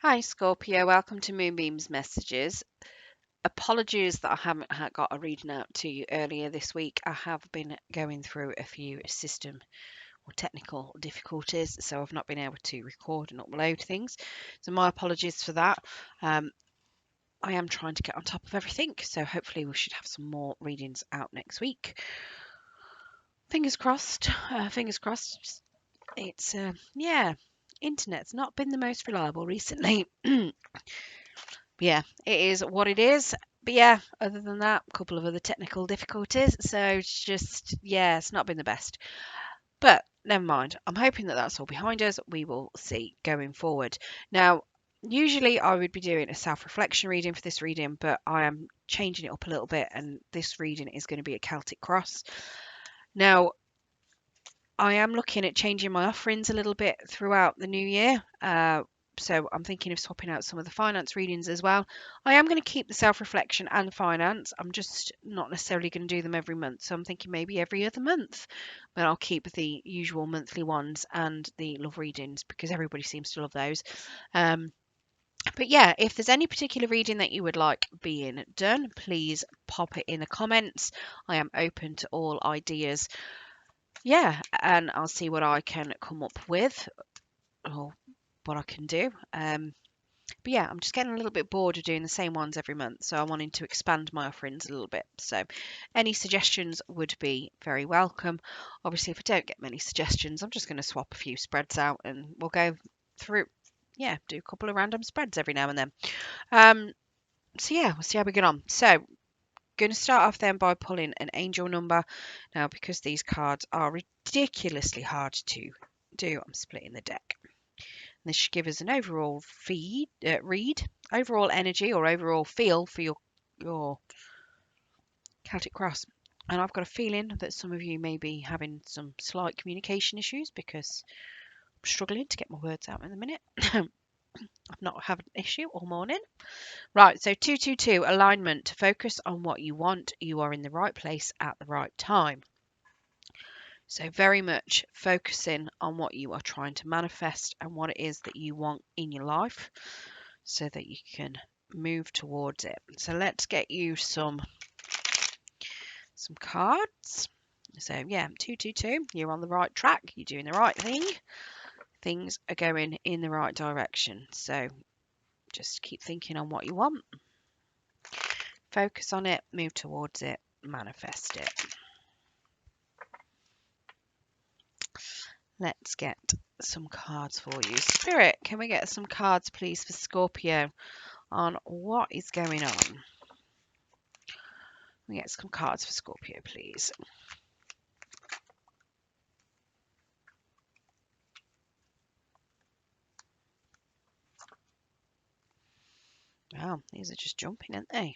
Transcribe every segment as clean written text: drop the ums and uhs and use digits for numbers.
Hi Scorpio, welcome to Moonbeam's Messages. Apologies that I haven't got a reading out to you earlier this week. I have been going through a few system or technical difficulties, so I've not been able to record and upload things. So my apologies for that. I am trying to get on top of everything, so hopefully we should have some more readings out next week. Fingers crossed. Fingers crossed. It's yeah, internet's not been the most reliable recently. Yeah, it is what it is. But yeah, other than that, a couple of other technical difficulties. So it's just, yeah, it's not been the best. But never mind. I'm hoping that that's all behind us. We will see going forward. Now, usually I would be doing a self-reflection reading for this reading, but I am changing it up a little bit, and this reading is going to be a Celtic Cross. Now, I am looking at changing my offerings a little bit throughout the new year. So I'm thinking of swapping out some of the finance readings as well. I am going to keep the self-reflection and finance. I'm just not necessarily going to do them every month. So I'm thinking maybe every other month, but I'll keep the usual monthly ones and the love readings because everybody seems to love those. But yeah, if there's any particular reading that you would like being done, please pop it in the comments. I am open to all ideas. Yeah, and I'll see what I can come up with or what I can do. But yeah, I'm just getting a little bit bored of doing the same ones every month, so I'm wanting to expand my offerings a little bit. So any suggestions would be very welcome. Obviously, if I don't get many suggestions, I'm just going to swap a few spreads out and we'll go through, yeah, do a couple of random spreads every now and then. So yeah, we'll see how we get on. So going to start off then by pulling an angel number. Now, because these cards are ridiculously hard to do, I'm splitting the deck. This should give us an overall read, overall energy or overall feel for your Celtic Cross. And I've got a feeling that some of you may be having some slight communication issues because I'm struggling to get my words out in a minute. I've not had an issue all morning. Right, so 222 alignment. Focus on what you want. You are in the right place at the right time. So very much focusing on what you are trying to manifest and what it is that you want in your life so that you can move towards it. So let's get you some cards. So yeah, 222, you're on the right track. You're doing the right thing. Things are going in the right direction. So just keep thinking on what you want. Focus on it, move towards it, manifest it. Let's get some cards for you. Spirit, can we get some cards, please, for Scorpio on what is going on? We get some cards for Scorpio, please. Wow, these are just jumping, aren't they?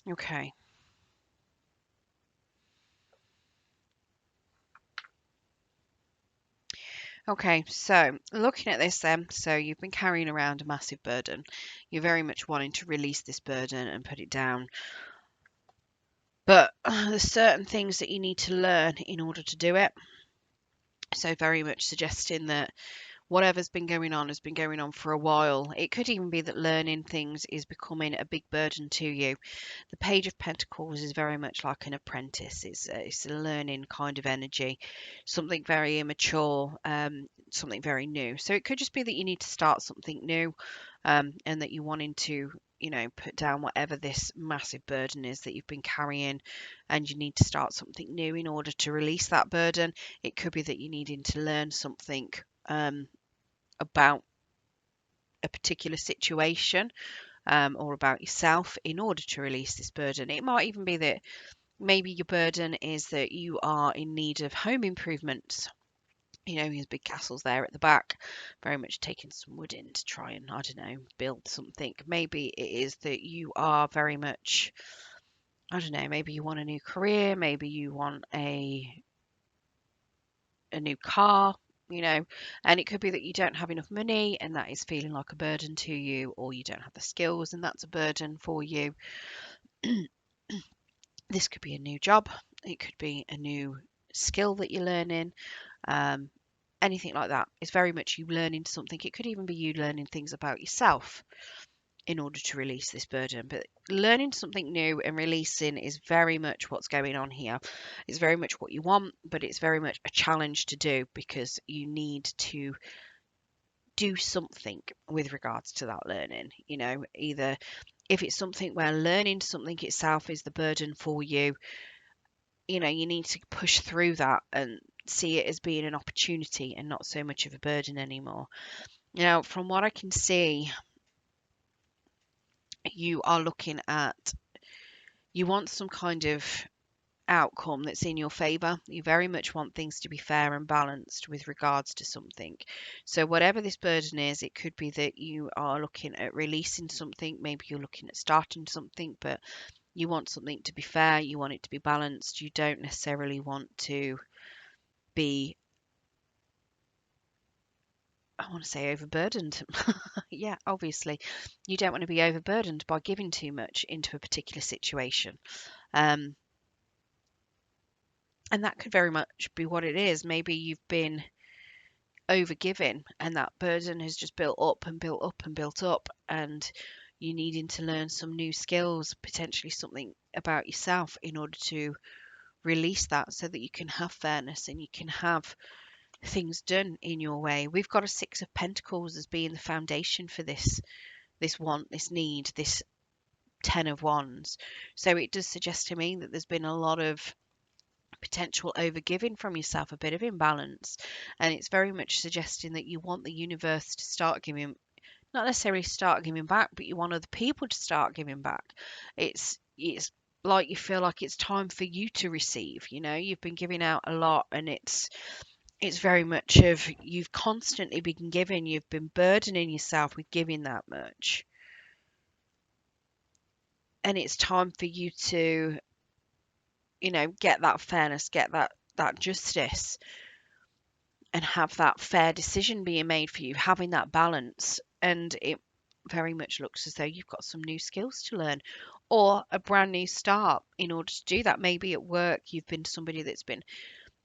Okay. Okay, so looking at this then, so you've been carrying around a massive burden. You're very much wanting to release this burden and put it down. But there's certain things that you need to learn in order to do it. So very much suggesting that whatever's been going on has been going on for a while. It could even be that learning things is becoming a big burden to you. The Page of Pentacles is very much like an apprentice. It's a learning kind of energy, something very immature, something very new. So it could just be that you need to start something new, and that you're wanting to, put down whatever this massive burden is that you've been carrying, and you need to start something new in order to release that burden. It could be that you're needing to learn something about a particular situation, or about yourself in order to release this burden. It might even be that maybe your burden is that you are in need of home improvements his big castle's there at the back, very much taking some wood in to try and, I don't know, build something. Maybe it is that you are very much, I don't know, maybe you want a new career, maybe you want a new car, and it could be that you don't have enough money and that is feeling like a burden to you, or you don't have the skills and that's a burden for you. This could be a new job, it could be a new skill that you're learning, um, anything like that. It's very much you learning something. It could even be you learning things about yourself in order to release this burden. But learning something new and releasing is very much what's going on here. It's very much what you want, but it's very much a challenge to do because you need to do something with regards to that learning. Either if it's something where learning something itself is the burden for you, you need to push through that and see it as being an opportunity and not so much of a burden anymore. Now, from what I can see, you are looking at, you want some kind of outcome that's in your favor. You very much want things to be fair and balanced with regards to something. So whatever this burden is, it could be that you are looking at releasing something, maybe you're looking at starting something, but you want something to be fair, you want it to be balanced. You don't necessarily want to be, I want to say, overburdened. Yeah, obviously you don't want to be overburdened by giving too much into a particular situation. um, and that could very much be what it is. Maybe you've been overgiving and that burden has just built up and built up and built up, and you needing to learn some new skills, potentially something about yourself in order to release that so that you can have fairness and you can have things done in your way. We've got a Six of Pentacles as being the foundation for this want, this need, this Ten of Wands. So it does suggest to me that there's been a lot of potential overgiving from yourself, a bit of imbalance, and it's very much suggesting that you want the universe to start giving, not necessarily start giving back, but you want other people to start giving back. It's like you feel like it's time for you to receive. You've been giving out a lot, and it's very much of, you've constantly been giving, you've been burdening yourself with giving that much, and it's time for you to get that fairness, get that justice, and have that fair decision being made for you, having that balance. And it very much looks as though you've got some new skills to learn or a brand new start in order to do that. Maybe at work, you've been somebody that's been,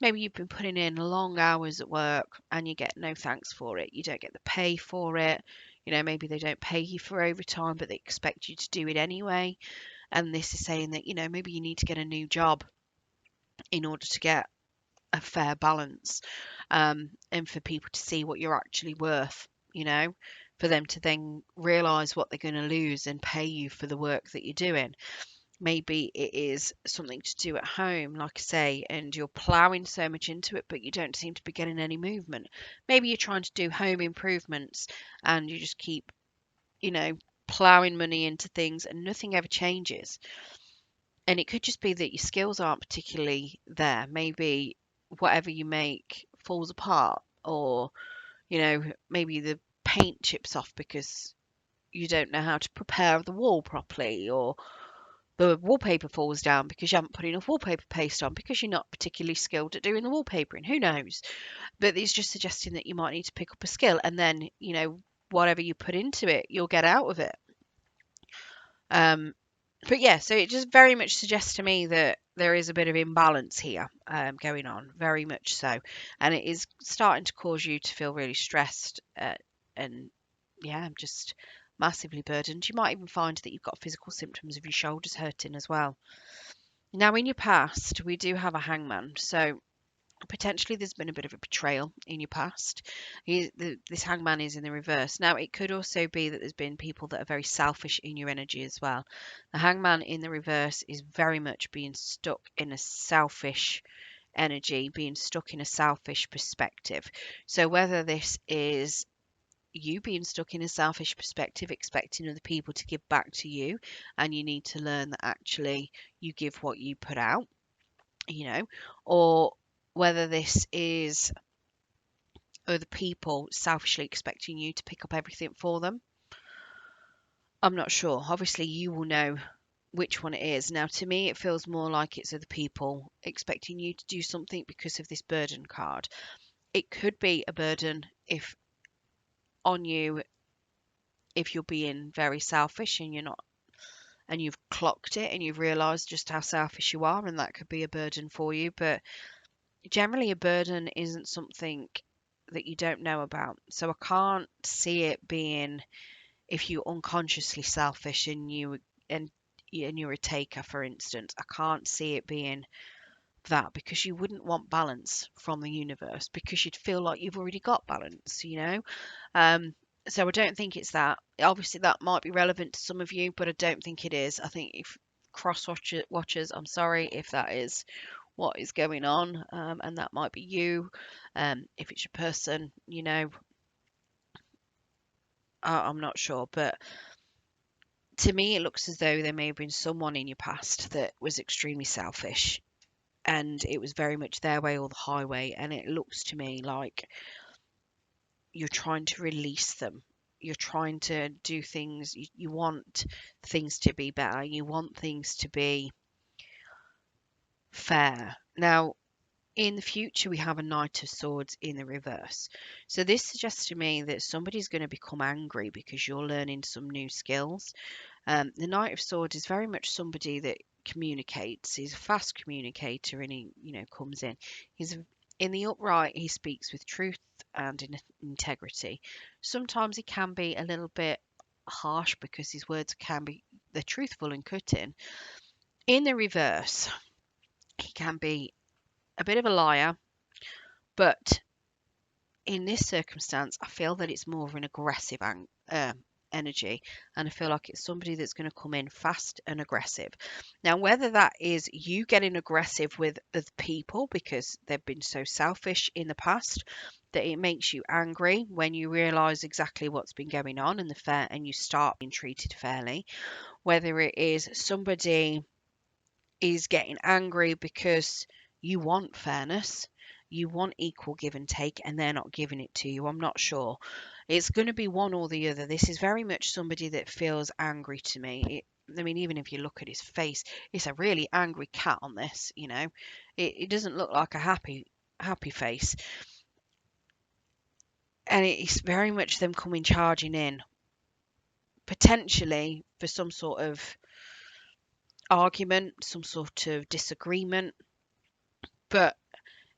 maybe you've been putting in long hours at work and you get no thanks for it. You don't get the pay for it. Maybe they don't pay you for overtime, but they expect you to do it anyway. And this is saying that, maybe you need to get a new job in order to get a fair balance, and for people to see what you're actually worth, for them to then realize what they're going to lose and pay you for the work that you're doing. Maybe it is something to do at home, like I say, and you're plowing so much into it, but you don't seem to be getting any movement. Maybe you're trying to do home improvements and you just keep, plowing money into things and nothing ever changes. And it could just be that your skills aren't particularly there. Maybe whatever you make falls apart, or, maybe the paint chips off because you don't know how to prepare the wall properly, or the wallpaper falls down because you haven't put enough wallpaper paste on because you're not particularly skilled at doing the wallpapering. Who knows? But it's just suggesting that you might need to pick up a skill, and then, whatever you put into it, you'll get out of it. But yeah, so it just very much suggests to me that there is a bit of imbalance here, going on, very much so. And it is starting to cause you to feel really stressed, and yeah, just massively burdened. You might even find that you've got physical symptoms of your shoulders hurting as well. Now, in your past, we do have a hangman. So potentially there's been a bit of a betrayal in your past. This hangman is in the reverse. Now, it could also be that there's been people that are very selfish in your energy as well. The hangman in the reverse is very much being stuck in a selfish energy, being stuck in a selfish perspective. So whether this is you being stuck in a selfish perspective, expecting other people to give back to you, and you need to learn that actually you give what you put out, or whether this is other people selfishly expecting you to pick up everything for them. I'm not sure. Obviously, you will know which one it is. Now, to me, it feels more like it's other people expecting you to do something because of this burden card. It could be a burden if on you if you're being very selfish and you're not, and you've clocked it and you've realized just how selfish you are, and that could be a burden for you. But generally, a burden isn't something that you don't know about. So I can't see it being if you're unconsciously selfish and and you're a taker, for instance. I can't see it being that, because you wouldn't want balance from the universe, because you'd feel like you've already got balance, you know. Um, so I don't think it's that. Obviously, that might be relevant to some of you, but I don't think it is. I think if watchers, I'm sorry if that is what is going on, and that might be you. If it's your person, you know, I'm not sure, but to me, it looks as though there may have been someone in your past that was extremely selfish, and it was very much their way or the highway. And it looks to me like you're trying to release them. You're trying to do things, you want things to be better, you want things to be fair. Now, in the future, we have a Knight of Swords in the reverse. So this suggests to me that somebody's going to become angry because you're learning some new skills. The Knight of Swords is very much somebody that communicates. He's a fast communicator, and he, you know, comes in. He's in the upright. He speaks with truth and integrity. Sometimes he can be a little bit harsh because his words can be they're truthful and cutting. In the reverse, he can be a bit of a liar, but in this circumstance, I feel that it's more of an aggressive energy, and I feel like it's somebody that's going to come in fast and aggressive. Now, whether that is you getting aggressive with other people because they've been so selfish in the past that it makes you angry when you realize exactly what's been going on and you start being treated fairly, whether it is somebody is getting angry because you want fairness, you want equal give and take, and they're not giving it to you. I'm not sure. It's going to be one or the other. This is very much somebody that feels angry to me. I mean, even if you look at his face, it's a really angry cat on this, you know. It doesn't look like a happy face. And it's very much them coming charging in, potentially for some sort of argument, some sort of disagreement. But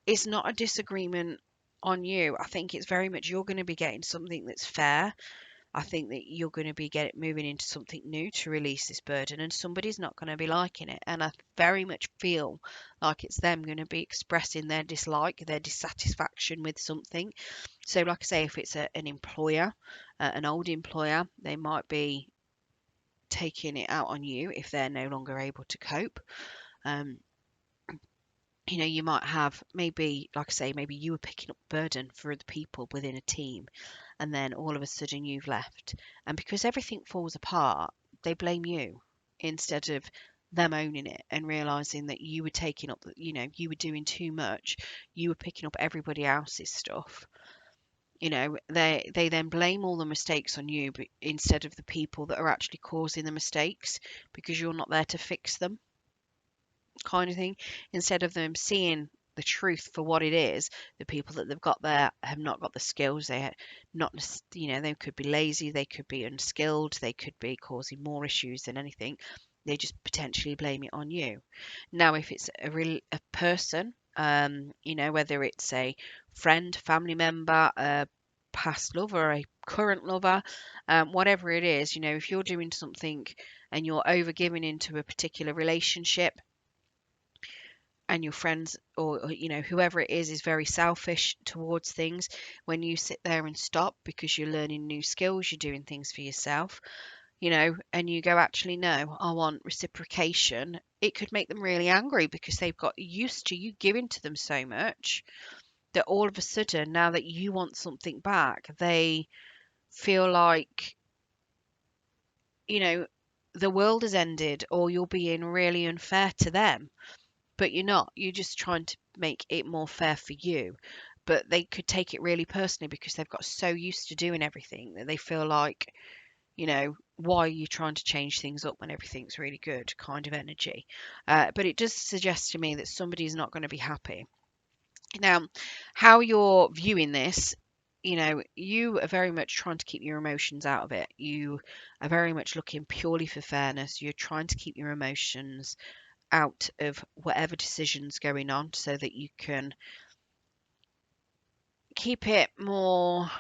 it's not a disagreement on you. I think it's very much you're going to be getting something that's fair. I think that you're going to be moving into something new to release this burden, and somebody's not going to be liking it. And I very much feel like it's them going to be expressing their dislike, their dissatisfaction with something. So, like I say, if it's an employer, an old employer, they might be taking it out on you if they're no longer able to cope. Um, you know, you might have maybe, like I say, maybe you were picking up burden for other people within a team, and then all of a sudden you've left. And because everything falls apart, they blame you instead of them owning it and realizing that you were taking up, you know, you were doing too much. You were picking up everybody else's stuff. You know, they then blame all the mistakes on you, but instead of the people that are actually causing the mistakes, because you're not there to fix them, kind of thing. Instead of them seeing the truth for what it is, the people that they've got there have not got the skills. They are not, you know, they could be lazy, they could be unskilled, they could be causing more issues than anything. They just potentially blame it on you. Now, if it's a person, you know, whether it's a friend, family member, a past lover, a current lover, whatever it is, you know, if you're doing something and you're over giving into a particular relationship, and your friends or you know whoever it is very selfish towards things, when you sit there and stop because you're learning new skills, you're doing things for yourself, you know, and you go, actually no, I want reciprocation, it could make them really angry because they've got used to you giving to them so much that all of a sudden, now that you want something back, they feel like, you know, the world has ended, or you're being really unfair to them. But you're not. You're just trying to make it more fair for you. but they could take it really personally because they've got so used to doing everything that they feel like, why are you trying to change things up when everything's really good kind of energy. But it does suggest to me that somebody's not going to be happy. Now, how you're viewing this, you are very much trying to keep your emotions out of it. You are very much looking purely for fairness. You're trying to keep your emotions out of whatever decision's going on so that you can keep it more,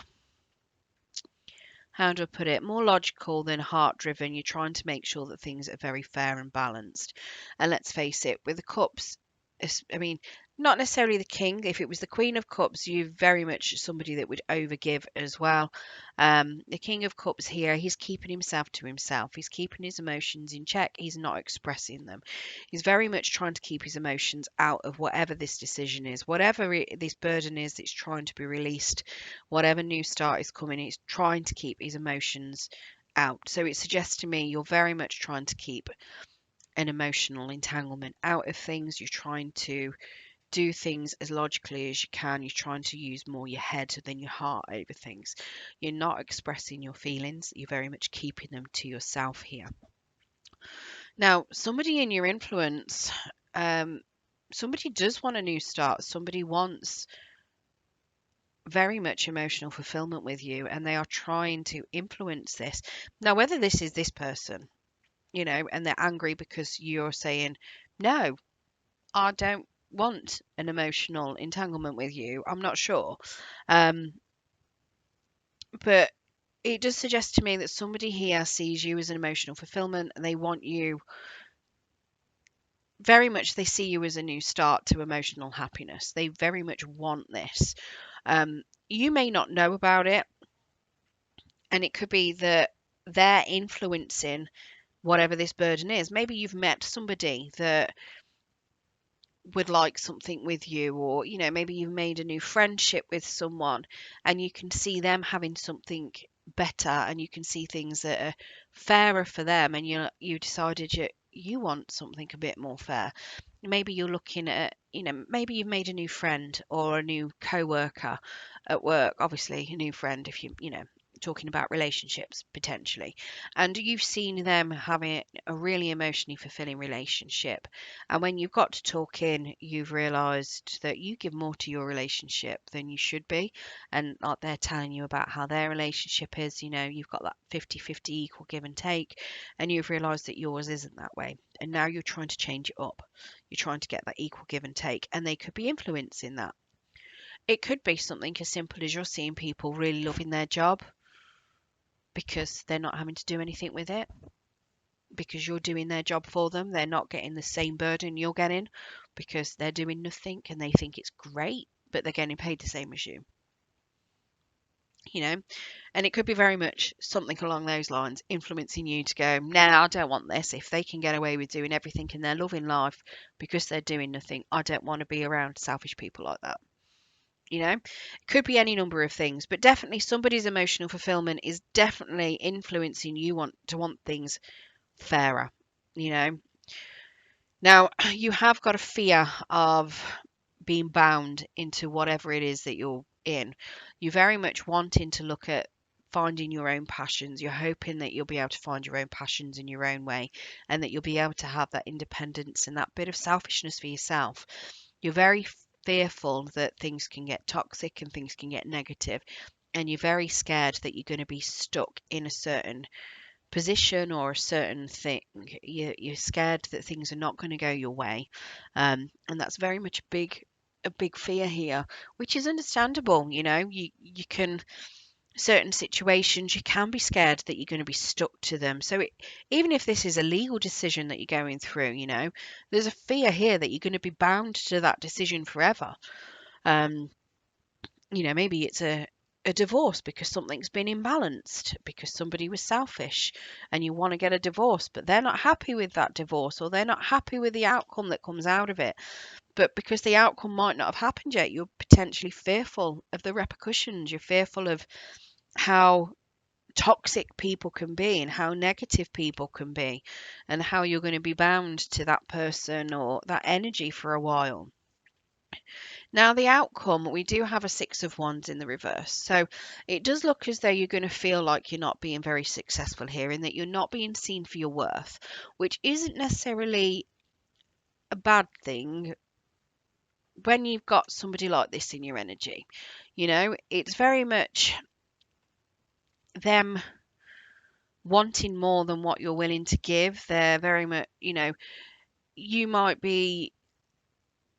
how do I put it, more logical than heart driven. You're trying to make sure that things are very fair and balanced. And let's face it, with the cups, I mean, not necessarily the king. If it was the queen of cups, you're very much somebody that would overgive as well. The king of cups here, he's keeping himself to himself. He's keeping his emotions in check. He's not expressing them. He's very much trying to keep his emotions out of whatever this decision is, whatever this burden is that's trying to be released, whatever new start is coming. He's trying to keep his emotions out. So it suggests to me you're very much trying to keep an emotional entanglement out of things. You're trying to do things as logically as you can. You're trying to use more your head than your heart over things. You're not expressing your feelings. You're very much keeping them to yourself here. Now, somebody in your influence, somebody does want a new start. Somebody wants very much emotional fulfillment with you, and they are trying to influence this. Now, whether this is this person, and they're angry because you're saying, no, I don't want an emotional entanglement with you. I'm not sure. Um, but it does suggest to me that somebody here sees you as an emotional fulfillment and they want you very much, they see you as a new start to emotional happiness. They very much want this. You may not know about it, and it could be that they're influencing whatever this burden is. Maybe you've met somebody that would like something with you, or maybe you've made a new friendship with someone and you can see them having something better, and you can see things that are fairer for them, and you decided you want something a bit more fair. Maybe you're looking at, maybe you've made a new friend or a new co-worker at work. Obviously a new friend if talking about relationships potentially, and you've seen them having a really emotionally fulfilling relationship, and when you've got to talking, you've realized that you give more to your relationship than you should be, and like they're telling you about how their relationship is, you've got that 50-50 equal give and take, and you've realized that yours isn't that way, and now you're trying to change it up. You're trying to get that equal give and take, and they could be influencing that. It could be something as simple as you're seeing people really loving their job because they're not having to do anything with it, because you're doing their job for them. They're not getting the same burden you're getting because they're doing nothing and they think it's great, but they're getting paid the same as you know. And it could be very much something along those lines, influencing you to go, nah, I don't want this. If they can get away with doing everything in their loving life because they're doing nothing, I don't want to be around selfish people like that. It could be any number of things, but definitely somebody's emotional fulfillment is definitely influencing you want things fairer. you know Now, you have got a fear of being bound into whatever it is that you're in. You're very much wanting to look at finding your own passions. You're hoping that you'll be able to find your own passions in your own way, and that you'll be able to have that independence and that bit of selfishness for yourself. You're very fearful that things can get toxic and things can get negative, and you're very scared that you're going to be stuck in a certain position or a certain thing. You're scared that things are not going to go your way, and that's very much a big fear here, which is understandable. You can, certain situations you can be scared that you're going to be stuck to them. So even if this is a legal decision that you're going through, there's a fear here that you're going to be bound to that decision forever. um, Maybe it's a divorce because something's been imbalanced, because somebody was selfish and you want to get a divorce, but they're not happy with that divorce, or they're not happy with the outcome that comes out of it. But because the outcome might not have happened yet, you're potentially fearful of the repercussions. You're fearful of how toxic people can be and how negative people can be, and how you're going to be bound to that person or that energy for a while. Now, the outcome, we do have a Six of Wands in the reverse. So it does look as though you're going to feel like you're not being very successful here and that you're not being seen for your worth, which isn't necessarily a bad thing when you've got somebody like this in your energy. You know, it's very much them wanting more than what you're willing to give. They're very much, you might be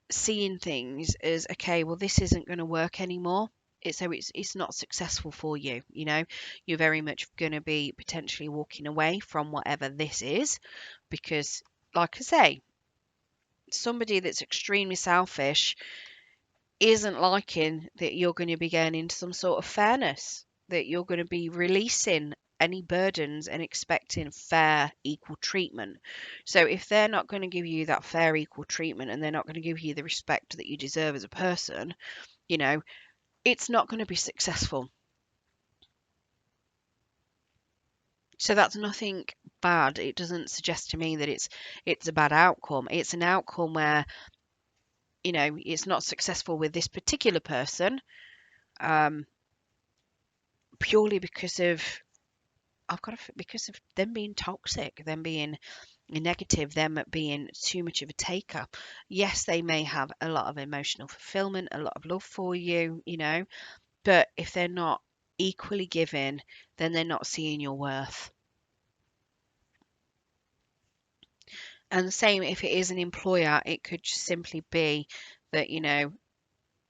seeing things as, okay, well, this isn't going to work anymore. It's not successful for you. You're very much going to be potentially walking away from whatever this is, because, like I say, somebody that's extremely selfish isn't liking that you're going to be going into some sort of fairness, that you're going to be releasing any burdens and expecting fair, equal treatment. So if they're not going to give you that fair, equal treatment and they're not going to give you the respect that you deserve as a person, you know, it's not going to be successful. So that's nothing bad. It doesn't suggest to me that it's a bad outcome. It's an outcome where, it's not successful with this particular person, um, purely because of because of them being toxic, them being negative, them being too much of a taker. Yes, they may have a lot of emotional fulfillment, a lot of love for you, but if they're not equally giving, then they're not seeing your worth. And the same if it is an employer, it could just simply be that,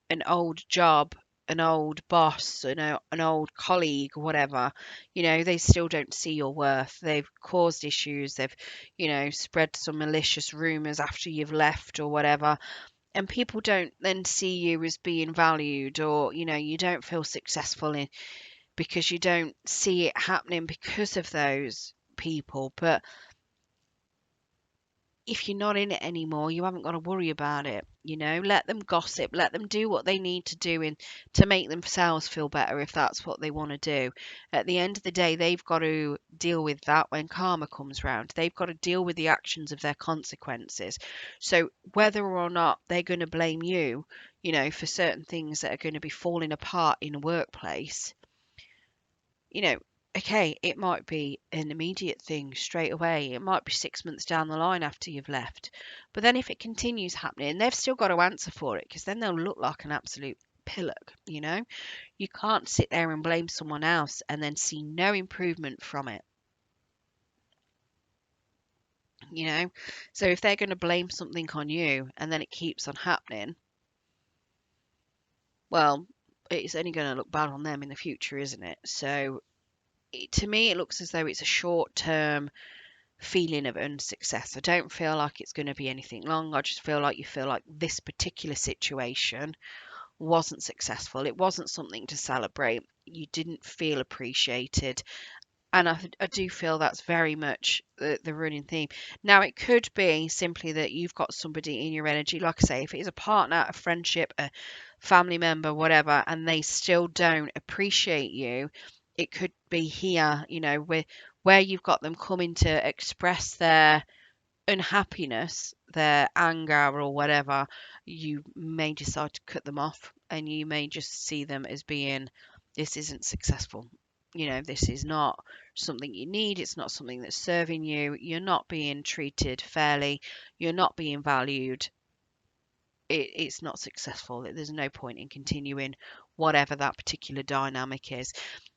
an old job, an old boss, an old colleague, whatever, they still don't see your worth. They've caused issues. They've, spread some malicious rumors after you've left or whatever. And people don't then see you as being valued, or, you don't feel successful because you don't see it happening because of those people. But if you're not in it anymore, you haven't got to worry about it. Let them gossip, let them do what they need to do to make themselves feel better if that's what they want to do. At the end of the day, they've got to deal with that when karma comes round. They've got to deal with the actions of their consequences. So whether or not they're going to blame you, for certain things that are going to be falling apart in a workplace, you know, okay, it might be an immediate thing straight away. It might be 6 months down the line after you've left. But then if it continues happening, they've still got to answer for it, because then they'll look like an absolute pillock. You can't sit there and blame someone else and then see no improvement from it. So if they're going to blame something on you and then it keeps on happening, well, it's only going to look bad on them in the future, isn't it? So to me, it looks as though it's a short-term feeling of unsuccess. I don't feel like it's going to be anything long. I just feel like you feel like this particular situation wasn't successful. It wasn't something to celebrate. You didn't feel appreciated. And I do feel that's very much the running theme. Now, it could be simply that you've got somebody in your energy, like I say, if it is a partner, a friendship, a family member, whatever, and they still don't appreciate you, it could be here, where you've got them coming to express their unhappiness, their anger or whatever, you may decide to cut them off, and you may just see them as being, this isn't successful. This is not something you need. It's not something that's serving you. You're not being treated fairly. You're not being valued. It's not successful. There's no point in continuing whatever that particular dynamic is.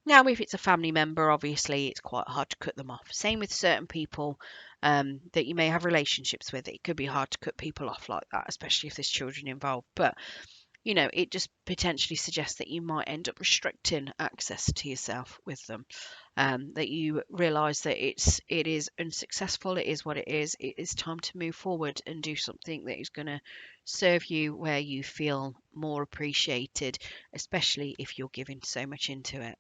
Now, if it's a family member, obviously it's quite hard to cut them off. Same with certain people that you may have relationships with. It could be hard to cut people off like that, especially if there's children involved. But it just potentially suggests that you might end up restricting access to yourself with them. That you realise that it is unsuccessful. It is what it is. It is time to move forward and do something that is going to serve you, where you feel more appreciated, especially if you're giving so much into it.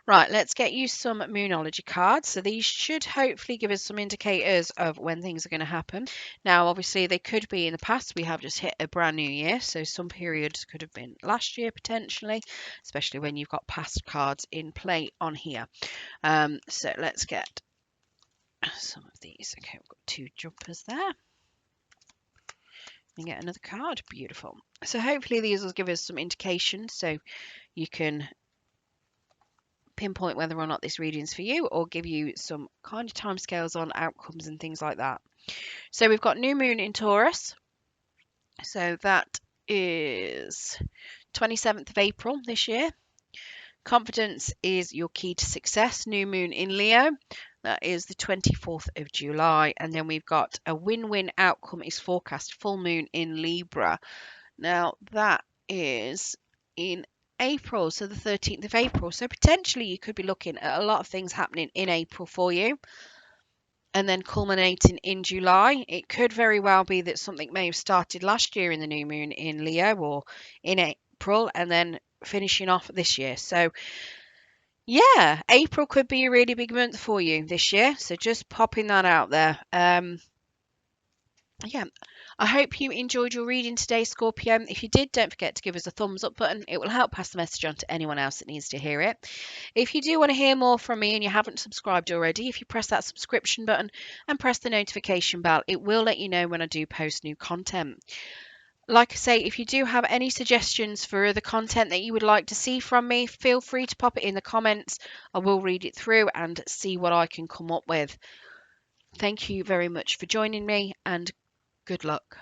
Right, let's get you some Moonology cards. So these should hopefully give us some indicators of when things are going to happen. Now, obviously, they could be in the past. We have just hit a brand new year, so some periods could have been last year potentially, especially when you've got past cards in play on here. So let's get some of these. Okay, we've got two jumpers there. and get another card. Beautiful. So hopefully these will give us some indication so you can pinpoint whether or not this reading's for you, or give you some kind of timescales on outcomes and things like that. So we've got new moon in Taurus. So that is 27th of April this year. Confidence is your key to success. New moon in Leo. That is the 24th of July. And then we've got a win-win outcome is forecast. Full moon in Libra. Now that is in April, so the 13th of April. So potentially you could be looking at a lot of things happening in April for you, and then culminating in July. It could very well be that something may have started last year in the new moon in Leo or in April, and then finishing off this year. So yeah, April could be a really big month for you this year. So just popping that out there. Yeah, I hope you enjoyed your reading today, Scorpio. If you did, don't forget to give us a thumbs up button. It will help pass the message on to anyone else that needs to hear it. If you do want to hear more from me and you haven't subscribed already, if you press that subscription button and press the notification bell, it will let you know when I do post new content. Like I say, if you do have any suggestions for other content that you would like to see from me, feel free to pop it in the comments. I will read it through and see what I can come up with. Thank you very much for joining me, and good luck.